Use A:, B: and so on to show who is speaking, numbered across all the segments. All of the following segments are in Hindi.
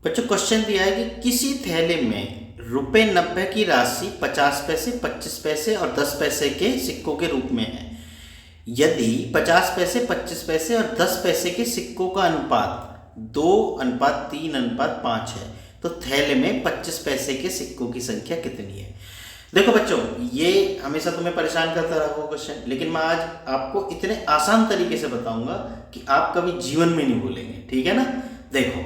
A: बच्चों क्वेश्चन दिया है कि किसी थैले में ₹90 की राशि 50 पैसे, 25 पैसे और 10 पैसे के सिक्कों के रूप में है। यदि 50 पैसे, 25 पैसे और 10 पैसे के सिक्कों का अनुपात 2:3:5 है, तो थैले में 25 पैसे के सिक्कों की संख्या कितनी है। देखो बच्चों, ये हमेशा तुम्हें परेशान करता रहा वो क्वेश्चन, लेकिन मैं आज आपको इतने आसान तरीके से बताऊंगा कि आप कभी जीवन में नहीं भूलेंगे। ठीक है ना। देखो,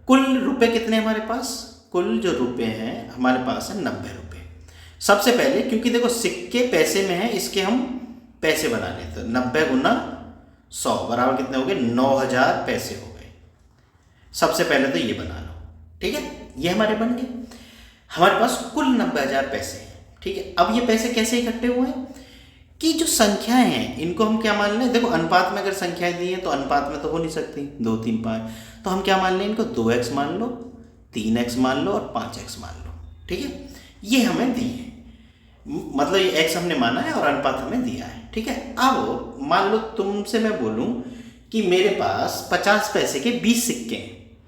A: कुल रुपए कितने हमारे पास, कुल जो रुपए हैं हमारे पास है 90 रुपए। सबसे पहले, क्योंकि देखो सिक्के पैसे में है, इसके हम पैसे बना लेते हैं। 90 गुना 100 बराबर कितने हो गए, 9000 पैसे हो गए। सबसे पहले तो ये बना लो। ठीक है, ये हमारे बन गए। हमारे पास कुल 90,000 पैसे हैं। ठीक है, अब ये पैसे कैसे इकट्ठे हुए हैं कि जो संख्याएं हैं इनको हम क्या मान लें। देखो, अनुपात में अगर संख्याएं दी हैं तो अनुपात में तो हो नहीं सकती 2, 3, 5, तो हम क्या मान लें इनको, 2x मान लो, 3x मान लो और 5x मान लो। ठीक है, ये हमें दी है, मतलब ये x हमने माना है और अनुपात हमें दिया है। ठीक है, अब मान लो तुमसे मैं बोलूं कि मेरे पास 50 पैसे के 20 सिक्के हैं।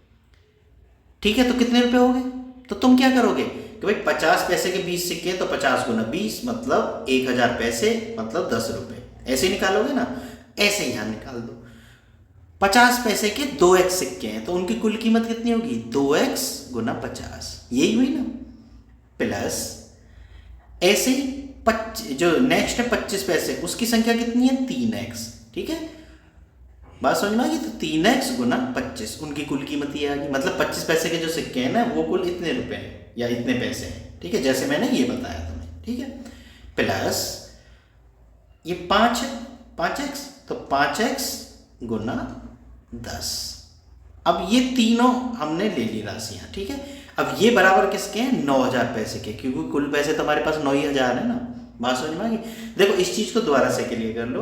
A: ठीक है, तो कितने रुपए हो गए, तो तुम क्या करोगे कि भाई 50 पैसे के 20 सिक्के हैं तो 50 गुना 20 मतलब 1000 पैसे मतलब 10 रुपए। ऐसे ही निकालोगे ना, ऐसे ही यहां निकाल दो। 50 पैसे के 2x सिक्के हैं तो उनकी कुल कीमत कितनी होगी, 2x गुना 50, यही हुई ना। प्लस ऐसे ही जो नेक्स्ट है 25 पैसे, उसकी संख्या कितनी है, 3x। ठीक है, बात समझ में आ गई। तो 3x गुना 25, उनकी कुल कीमत ये आ गई। मतलब 25 पैसे के जो सिक्के हैं ना, वो कुल इतने रुपए हैं या इतने पैसे हैं। ठीक है, जैसे मैंने ये बताया तुम्हें। ठीक है, प्लस ये 5 है, 5x, तो 5x गुना 10। अब ये तीनों हमने ले ली राशियां। ठीक है, अब ये बराबर किसके हैं, 9000 पैसे के, क्योंकि कुल पैसे तो हमारे पास 9000 है ना। बात समझ में आ गई। देखो, इस चीज को दोबारा से क्लियर कर लो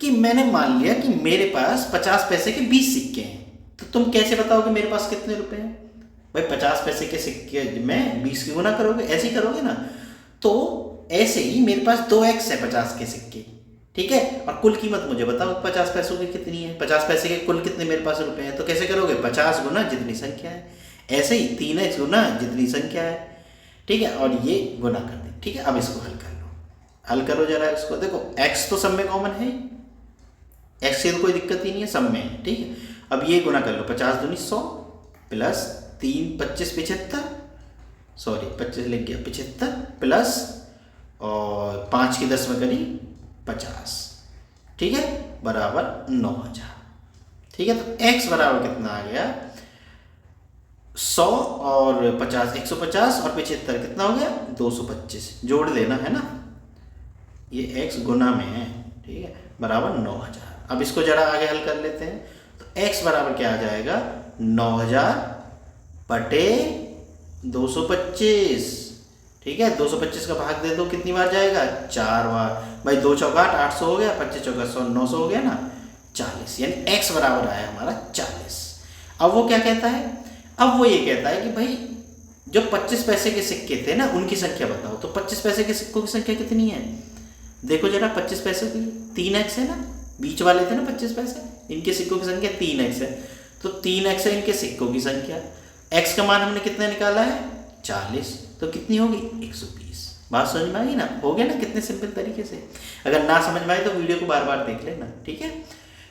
A: कि मैंने मान लिया कि मेरे पास 50 पैसे के 20 सिक्के हैं, तो तुम कैसे बताओगे मेरे पास कितने रुपए हैं। भाई 50 पैसे के सिक्के में 20 की गुना करोगे, ऐसे ही करोगे ना। तो ऐसे ही मेरे पास 2x है 50 के सिक्के। ठीक है, और कुल कीमत मुझे बताओ 50 पैसों की कितनी है। 50 पैसे के कुल कितने मेरे पास रुपए हैं, तो कैसे करोगे, 50 गुना जितनी संख्या है, ऐसे ही 3x गुना जितनी संख्या है। ठीक है, और ये गुना कर दे। ठीक है, अब इसको हल कर लो, हल करो जरा इसको। देखो, x तो सब में कॉमन है, x से तो कोई दिक्कत ही नहीं है, सब में है। ठीक है, अब ये गुना कर लो, 50 दूनी 100 प्लस 3 25 75, सॉरी 25 लिख गया, 75 प्लस और 5 की 10 में करी 50। ठीक है, बराबर 9000। ठीक है, तो x बराबर कितना आ गया, 100 और 50 150 और 75 कितना हो गया, 225। जोड़ देना है ना, ये x गुना में है। ठीक है, बराबर 9000। अब इसको जरा आगे हल कर लेते हैं। तो x बराबर क्या आ जाएगा, 9000 बटे 225। ठीक है, 225 का भाग दे दो, कितनी बार जाएगा, 4 बार। भाई 2 चौका 8, 800 हो गया, 25 चौका 100, 900 हो गया ना, 40। यानी x बराबर आया हमारा 40। अब वो क्या कहता है, अब वो ये कहता है कि भाई जो 25 पैसे के सिक्के थे ना, उनकी संख्या बताओ। तो 25 पैसे के सिक्कों की संख्या कितनी है, देखो जरा, 25 पैसे की 3x है ना, बीच वाले थे ना 25 पैसे, इनके सिक्कों की संख्या 3x है। तो 3x है इनके सिक्कों की संख्या। x का मान हमने कितना निकाला है, 40, तो कितनी होगी, 120। बात समझ में आई ना, हो गया ना कितने सिंपल तरीके से। अगर ना समझ में आए तो वीडियो को बार बार देख लेना। ठीक है,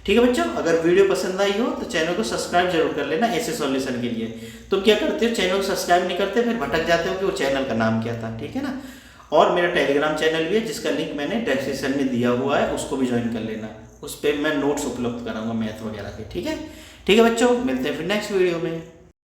A: ठीक है बच्चों, अगर वीडियो पसंद आई हो तो चैनल को सब्सक्राइब जरूर कर लेना ऐसे सॉल्यूशन के लिए। तुम क्या करते हो, चैनल को सब्सक्राइब नहीं करते, फिर भटक जाते हो कि वो चैनल का नाम क्या था। ठीक है ना, और मेरा टेलीग्राम चैनल भी है जिसका लिंक मैंने डिस्क्रिप्शन में दिया हुआ है, उसको भी ज्वाइन कर लेना। उस पर मैं नोट्स उपलब्ध कराऊंगा मैथ वगैरह के। ठीक है, ठीक है बच्चों, मिलते हैं फिर नेक्स्ट वीडियो में।